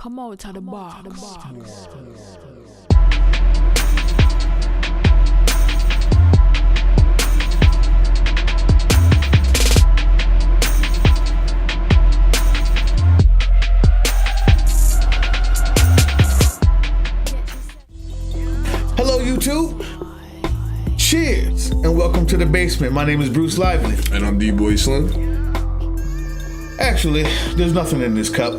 Come out to the bar. Hello, YouTube. Cheers and welcome to the basement. My name is Bruce Lively. And I'm D-Boy Slim. Actually, there's nothing in this cup.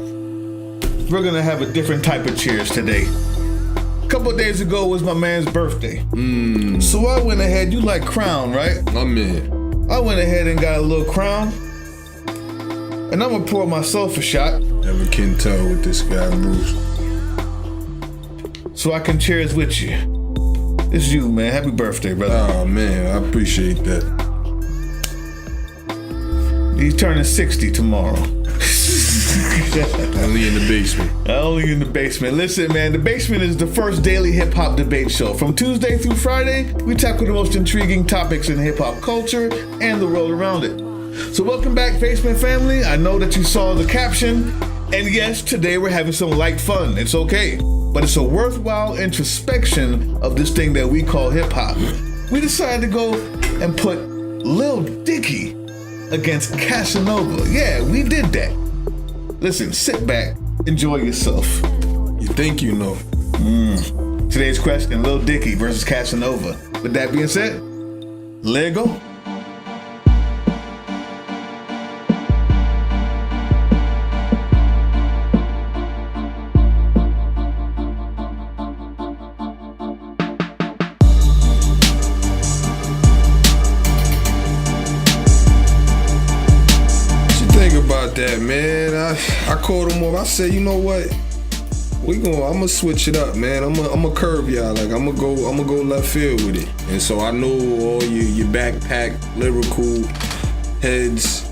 We're gonna have a different type of cheers today. A couple of days ago was my man's birthday. So I went ahead, you like Crown, right? My man. I went ahead and got a little Crown. And I'm gonna pour myself a shot. Never can tell with this guy, Bruce. So I can cheers with you. It's you, man. Happy birthday, brother. Oh, man, I appreciate that. He's turning 60 tomorrow. Only in the basement. Only in the basement. Listen, man, the basement is the first daily hip-hop debate show. From Tuesday through Friday, we tackle the most intriguing topics in hip-hop culture and the world around it. So welcome back, Basement family. I know that you saw the caption. And yes, today we're having some light fun. It's okay. But it's a worthwhile introspection of this thing that we call hip-hop. We decided to go and put Lil Dicky against Casanova. Yeah, we did that. Listen, sit back, enjoy yourself. You think you know. Today's question, Lil Dicky versus Casanova. With that being said, let go. That man, I called him up. I said, you know what? I'm gonna switch it up, man. I'm gonna curve y'all. Like I'm gonna go left field with it. And so I know all your backpack lyrical heads,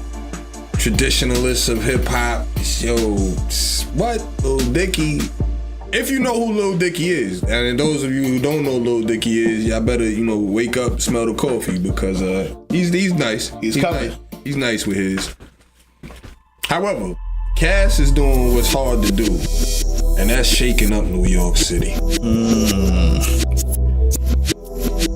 traditionalists of hip hop. Yo, what? Lil Dicky. If you know who Lil Dicky is, and those of you who don't know who Lil Dicky is, y'all better wake up, smell the coffee because he's nice. He's coming. Nice. He's nice with his. However, Cass is doing what's hard to do, and that's shaking up New York City.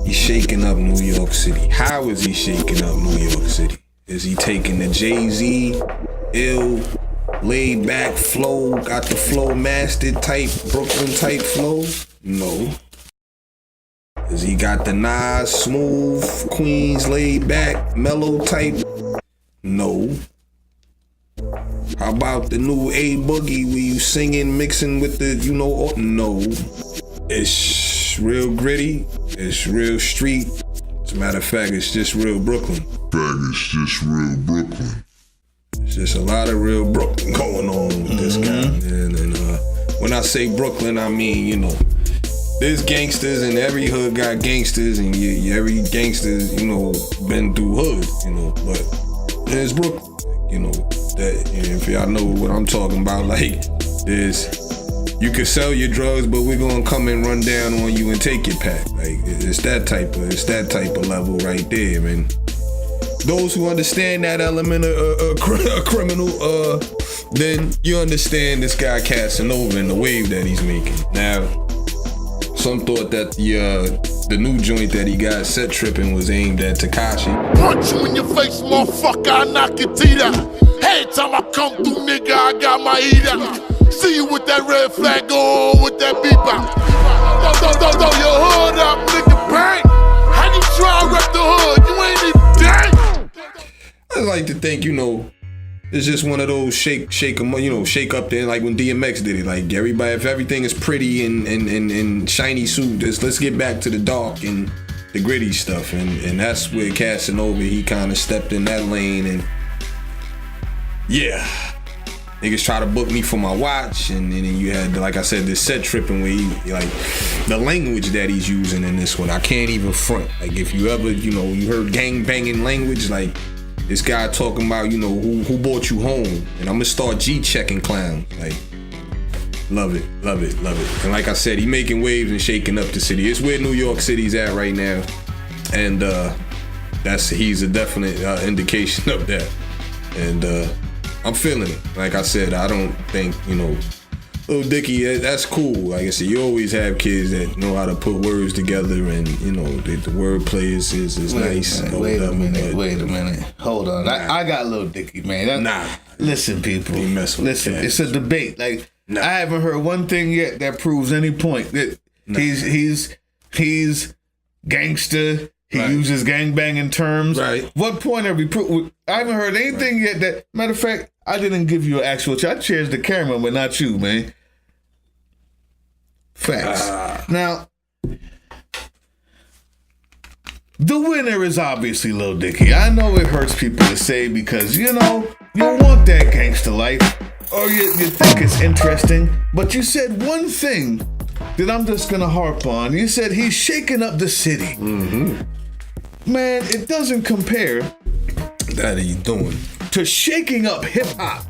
He's shaking up New York City. How is he shaking up New York City? Is he taking the Jay-Z, ill, laid back flow, got the flow mastered type, Brooklyn type flow? No. Is he got the Nas, smooth, Queens, laid back, mellow type? No. How about the new A Boogie where you singing, mixing with the, no. It's real gritty. It's real street. As a matter of fact, it's just real Brooklyn. It's just a lot of real Brooklyn going on with this guy. And when I say Brooklyn, I mean, there's gangsters and every hood got gangsters and every gangster's, been through hood, but there's Brooklyn, that if y'all know what I'm talking about, like you can sell your drugs, but we're gonna come and run down on you and take your pack. Like it's that type of level right there. And those who understand that element of a criminal, then you understand this guy Casanova and the wave that he's making. Now, some thought that the new joint that he got, Set Trippin', was aimed at Tekashi. Punch you in your face, motherfucker, I knock your teeth out. Every time I come through, nigga, I got my heat out. See you with that red flag on, with that beep out. Throw your hood up, nigga, bang. How you try to rep the hood? You ain't even dang. I like to think, it's just one of those shake up there, like when DMX did it. Like everybody, if everything is pretty and shiny suit, let's get back to the dark and the gritty stuff. And that's where Casanova, he kind of stepped in that lane. And yeah, niggas try to book me for my watch. And then you had, like I said, this Set Trippin' where he, like, the language that he's using in this one, I can't even front. Like if you ever, you heard gang banging language, like, this guy talking about, who brought you home. And I'm gonna start G-checking clowns. Like, love it. And like I said, he making waves and shaking up the city. It's where New York City's at right now. And he's a definite indication of that. And I'm feeling it. Like I said, I don't think, Lil Dicky, that's cool. Like I said, you always have kids that know how to put words together, and you know the wordplay is nice. Wait a minute. Hold on. I got Lil Dicky, man. Listen, people. Listen, it's a debate. Like I haven't heard one thing yet that proves any point that he's gangster. He uses gangbanging terms. Right. What point have we proved? I haven't heard anything yet that. Matter of fact, I didn't give you an actual. I changed the camera, but not you, man. Facts. Now, the winner is obviously Lil Dicky. I know it hurts people to say because, you know, you want that gangster life or you think it's interesting, but you said one thing that I'm just going to harp on. You said he's shaking up the city. Mm-hmm. Man, it doesn't compare. That are you doing? To shaking up hip-hop.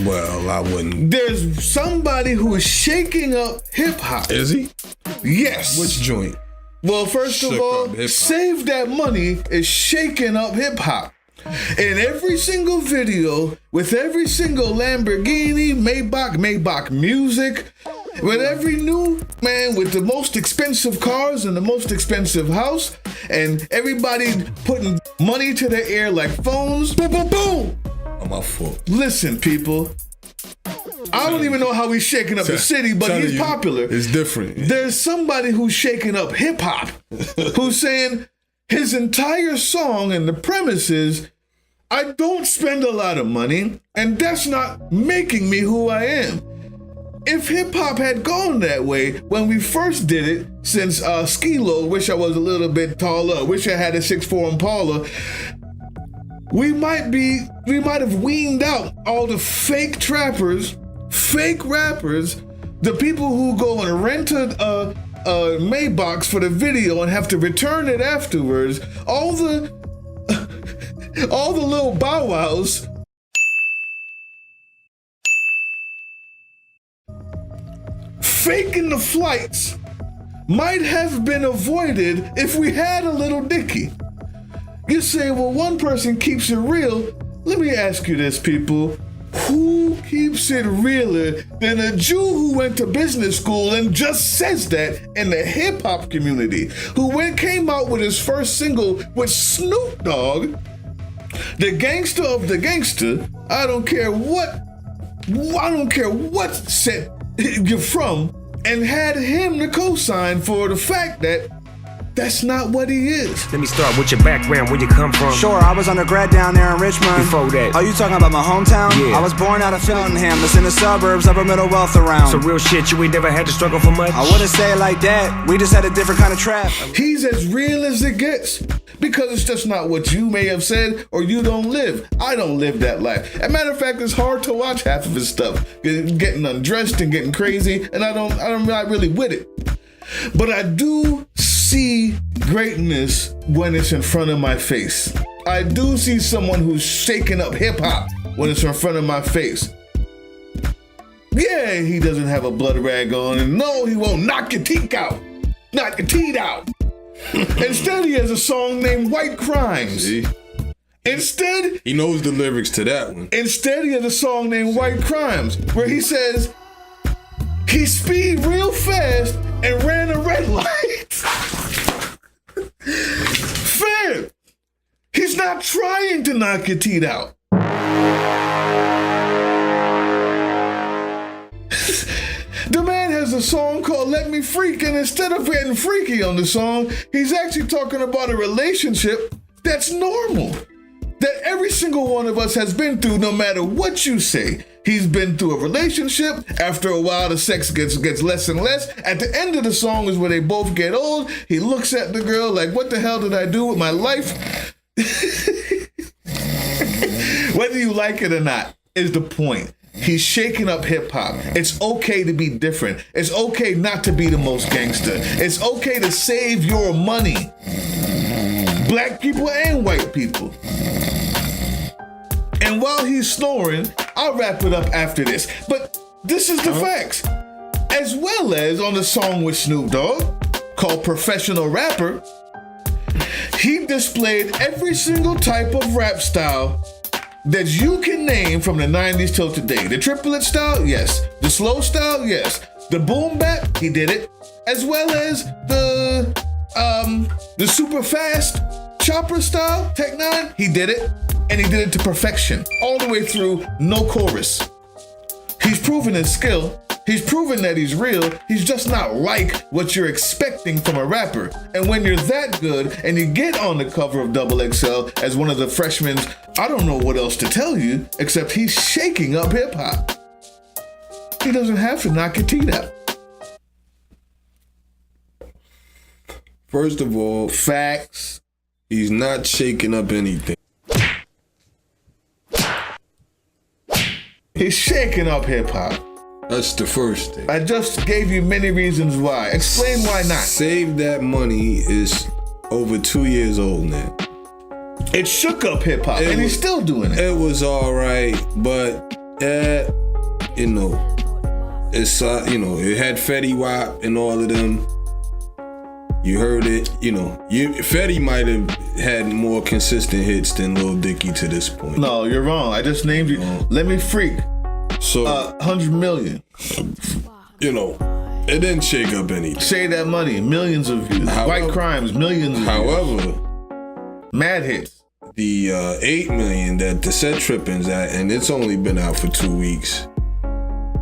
Well, I wouldn't. There's somebody who is shaking up hip-hop. Is he? Yes. Which joint? Well, first of all, Save That Money is shaking up hip-hop. In every single video, with every single Lamborghini, Maybach music, with every new man with the most expensive cars and the most expensive house, and everybody putting money to their ear like phones, boom, boom, boom. On my foot. Listen, people. I don't even know how he's shaking up the city, but he's popular. It's different. There's somebody who's shaking up hip-hop, who's saying his entire song and the premise is, I don't spend a lot of money, and that's not making me who I am. If hip-hop had gone that way when we first did it, since Skilo, wish I was a little bit taller, wish I had a 6'4" Impala, we might have weaned out all the fake trappers, fake rappers, the people who go and rent a Maybach for the video and have to return it afterwards, all the little bow wows. Faking the flights might have been avoided if we had a Lil Dicky. You say, well, one person keeps it real. Let me ask you this, people. Who keeps it realer than a Jew who went to business school and just says that in the hip-hop community, who came out with his first single with Snoop Dogg, the gangster of the gangster? I don't care what set you're from, and had him to co-sign for the fact that that's not what he is. Let me start with your background, where you come from. Sure, I was undergrad down there in Richmond. Before that. Are you talking about my hometown? Yeah. I was born out of Feltonham, that's in the suburbs, upper middle wealth around. So real shit, you ain't never had to struggle for much? I wouldn't say it like that, we just had a different kind of trap. He's as real as it gets, because it's just not what you may have said, or you don't live. I don't live that life. As a matter of fact, it's hard to watch half of his stuff, getting undressed and getting crazy, and I'm not really with it. But I do see greatness when it's in front of my face. I do see someone who's shaking up hip-hop when it's in front of my face. Yeah, he doesn't have a blood rag on, and no, he won't knock your teeth out. Knock your teeth out. Instead, he has a song named White Crimes. See? Instead, he knows the lyrics to that one. Instead, he has a song named White Crimes, where he says, he speed real fast and ran a red light. Fam, he's not trying to knock your teeth out. The man has a song called Let Me Freak, and instead of getting freaky on the song, he's actually talking about a relationship that's normal, that every single one of us has been through, no matter what you say. He's been through a relationship. After a while, the sex gets less and less. At the end of the song is where they both get old. He looks at the girl like, what the hell did I do with my life? Whether you like it or not is the point. He's shaking up hip-hop. It's okay to be different. It's okay not to be the most gangster. It's okay to save your money. Black people and white people. And while he's snoring, I'll wrap it up after this. But this is the facts. As well as on the song with Snoop Dogg, called Professional Rapper, he displayed every single type of rap style that you can name from the 90s till today. The triplet style, yes. The slow style, yes. The boom bap, he did it. As well as the super fast chopper style, Tech 9, he did it. And he did it to perfection. All the way through, no chorus. He's proven his skill. He's proven that he's real. He's just not like what you're expecting from a rapper. And when you're that good and you get on the cover of Double XL as one of the freshmen, I don't know what else to tell you, except he's shaking up hip hop. He doesn't have to knock your teeth out. First of all, Facts. he's not shaking up anything. He's shaking up hip hop. That's the first thing. I just gave you many reasons why. Explain why not. Save That Money is over 2 years old now. It shook up hip hop, and he's still doing it. It was all right, but you know, it's it had Fetty Wap and all of them. You heard it, Fetty might have had more consistent hits than Lil Dicky to this point. No, you're wrong. I just named you. Let Me Freak. So 100 million. It didn't shake up anything. Save That Money, millions of views. White Crimes, millions of views. However, mad hits. The 8 million that the Set Trippin's at, and it's only been out for 2 weeks.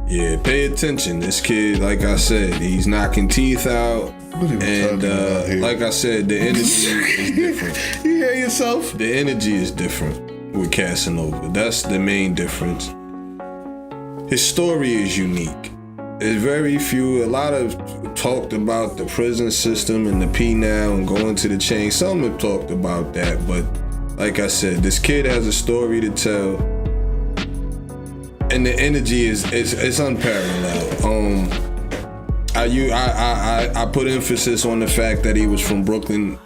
Yeah, pay attention. This kid, like I said, he's knocking teeth out. And like I said, the energy is different. You hear yourself? The energy is different with Casanova. That's the main difference. His story is unique. There's very few, a lot of talked about the prison system and the P-Now and going to the chain. Some have talked about that, but like I said, this kid has a story to tell. And the energy is unparalleled. I put emphasis on the fact that he was from Brooklyn.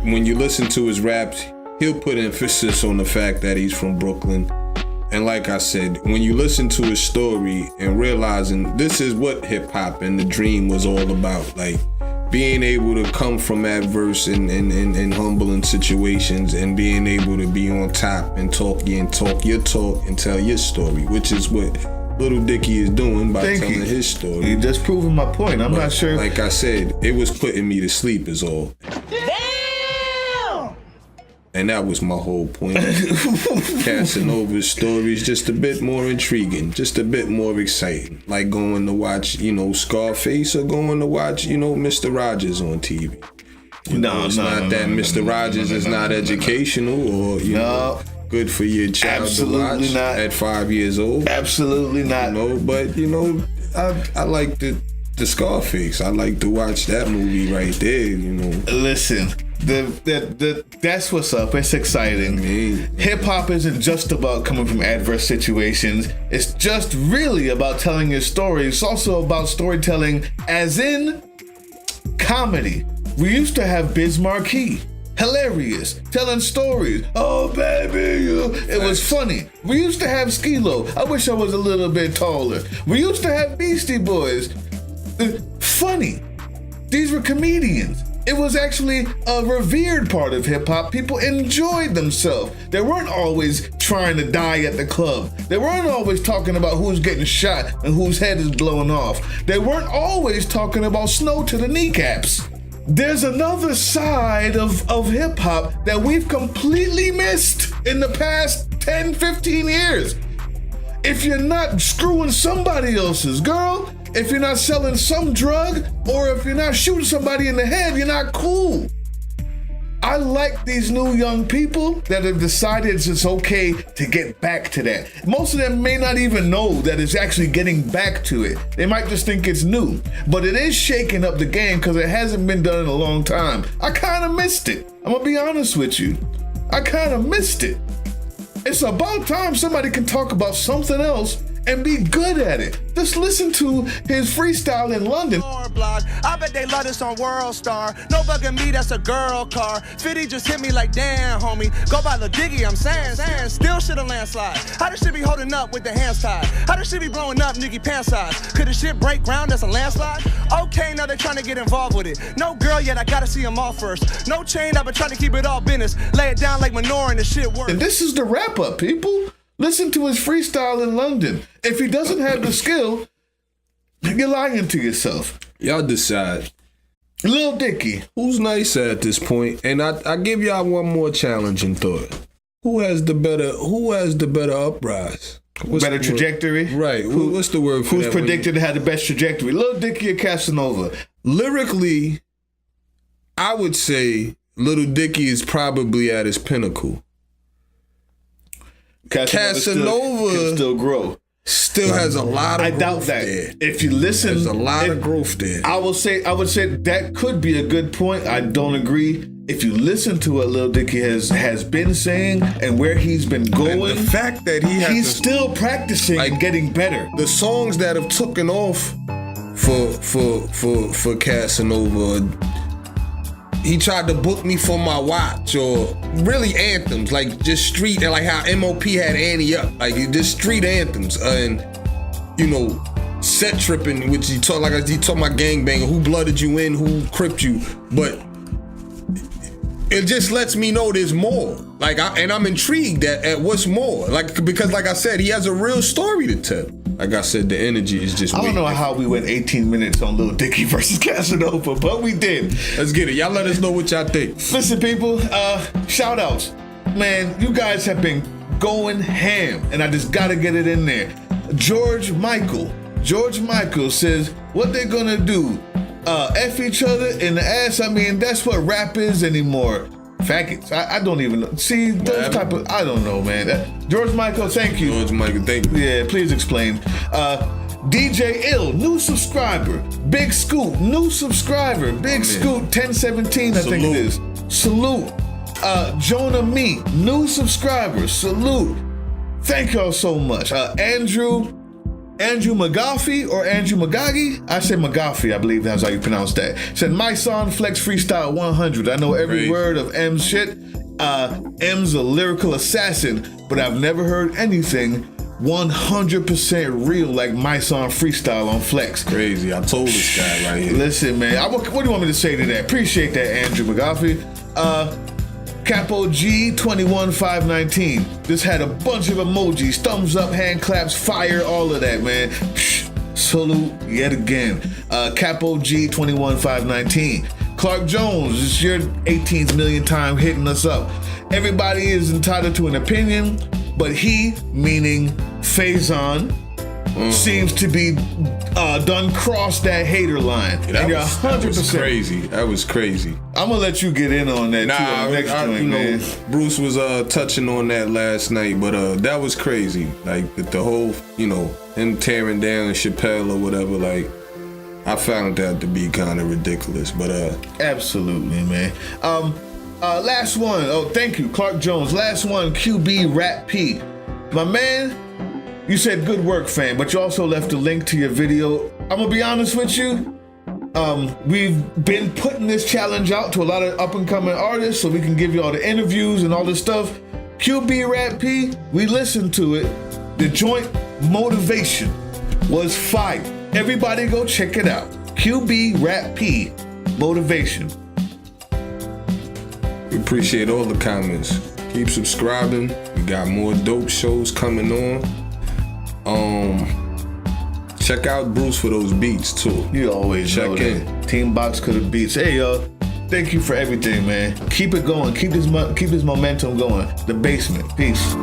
When you listen to his raps, he'll put emphasis on the fact that he's from Brooklyn. And like I said, when you listen to his story and realizing this is what hip hop and the dream was all about, like being able to come from adverse and humbling situations and being able to be on top and talk your talk and tell your story, which is what Lil Dicky is doing by telling his story. You just proving my point. I'm not sure. Like I said, it was putting me to sleep is all. And that was my whole point. Casanova's story is just a bit more intriguing, just a bit more exciting. Like going to watch, Scarface or going to watch, Mr. Rogers on TV. It's not that Mr. Rogers is not educational or, good for your child to watch at 5 years old. Absolutely not. But, I like the Scarface. I like to watch that movie right there, Listen. That's what's up. It's exciting. Hip hop isn't just about coming from adverse situations. It's just really about telling your story. It's also about storytelling, as in comedy. We used to have Biz Markie, hilarious, telling stories. Oh baby, it was funny. We used to have Skilo. I wish I was a little bit taller. We used to have Beastie Boys. Funny. These were comedians. It was actually a revered part of hip hop. People enjoyed themselves. They weren't always trying to die at the club. They weren't always talking about who's getting shot and whose head is blown off. They weren't always talking about snow to the kneecaps. There's another side of hip hop that we've completely missed in the past 10, 15 years. If you're not screwing somebody else's girl, if you're not selling some drug, or if you're not shooting somebody in the head, you're not cool. I like these new young people that have decided it's okay to get back to that. Most of them may not even know that it's actually getting back to it. They might just think it's new, but it is shaking up the game because it hasn't been done in a long time. I kind of missed it. I'm gonna be honest with you. I kind of missed it. It's about time somebody can talk about something else and be good at it. Just listen to his freestyle in London. Blog. I bet they love this on World Star. No bugging me, that's a girl car. 50 just hit me like, damn, homie. Go by Lil Dicky, I'm saying. Still shit a landslide. How this shit be holding up with the hands tied? How this shit be blowing up, nigga, pants size? Could the shit break ground, that's a landslide? Okay, now they trying to get involved with it. No girl yet, I gotta see them all first. No chain, I've been trying to keep it all business. Lay it down like manure and the shit works. And this is the wrap up, people. Listen to his freestyle in London. If he doesn't have the skill, you're lying to yourself. Y'all decide. Lil Dicky. Who's nicer at this point? And I give y'all one more challenging thought. Who has the better uprise? Better trajectory? Right. What's the word for who's that? Who's predicted to have the best trajectory? Lil Dicky or Casanova? Lyrically, I would say Lil Dicky is probably at his pinnacle. Casanova can still grow. Still has a lot of growth. I doubt that. There. If you listen, there's a lot of growth there. I would say that could be a good point. I don't agree. If you listen to what Lil Dicky has been saying and where he's been going, and the fact that he's still practicing and getting better. The songs that have taken off for Casanova. He tried to book me for my watch, or really anthems, like just street, and like how MOP had Annie Up, like just street anthems, and you know, set tripping, which he talked about gangbanging, who blooded you in, who cripped you, but it just lets me know there's more. Like, I'm intrigued at what's more, like because like I said, he has a real story to tell. Like I said, the energy is just. I don't know how we went 18 minutes on Lil Dicky versus Casanova, but we did. Let's get it. Y'all let us know what y'all think. Listen, people, shout outs. Man, you guys have been going ham, and I just gotta get it in there. George Michael says, what they gonna do? F each other in the ass? I mean, that's what rap is anymore. Faggots. I don't even know. See, those type of, I don't know, man. George Michael, thank you. George Michael, thank you. Yeah, please explain. DJ Ill, new subscriber. Big Scoot, new subscriber. Big Scoot, 1017, I think it is. Salute. Jonah Me, new subscriber. Salute. Thank y'all so much. Andrew McGaffey or Andrew McGaggy? I say McGaffey, I believe that's how you pronounce that. Said, my son Flex Freestyle 100. I know every word of M's shit. M's a lyrical assassin, but I've never heard anything 100% real like my song Freestyle on Flex. Crazy. I told this guy right here. Listen, man, what do you want me to say to that? Appreciate that, Andrew McGaffey. Capo G 21519. Just had a bunch of emojis, thumbs up, hand claps, fire, all of that, man. Salute yet again. Capo G 21519. Clark Jones, it's your 18th million time hitting us up. Everybody is entitled to an opinion, but he, meaning Faison, seems to be done cross that hater line. Yeah, and you're 100%. That was crazy. That was crazy. I'm gonna let you get in on that too. On the next joint, man. Bruce was touching on that last night, but that was crazy. Like the whole, him tearing down Chappelle or whatever. Like, I found that to be kind of ridiculous. But absolutely, man. Last one. Oh, thank you, Clark Jones. Last one, QB Rat P. My man. You said good work, fam, but you also left a link to your video. I'm gonna be honest with you. We've been putting this challenge out to a lot of up-and-coming artists so we can give you all the interviews and all this stuff. QB Rat P, we listened to it. The joint Motivation was fire. Everybody go check it out. QB Rat P, Motivation. We appreciate all the comments. Keep subscribing. We got more dope shows coming on. Check out Bruce for those beats too. You always check in. Team Box could have beats. Hey y'all, thank you for everything, man. Keep it going. Keep this momentum going. The Basement. Peace.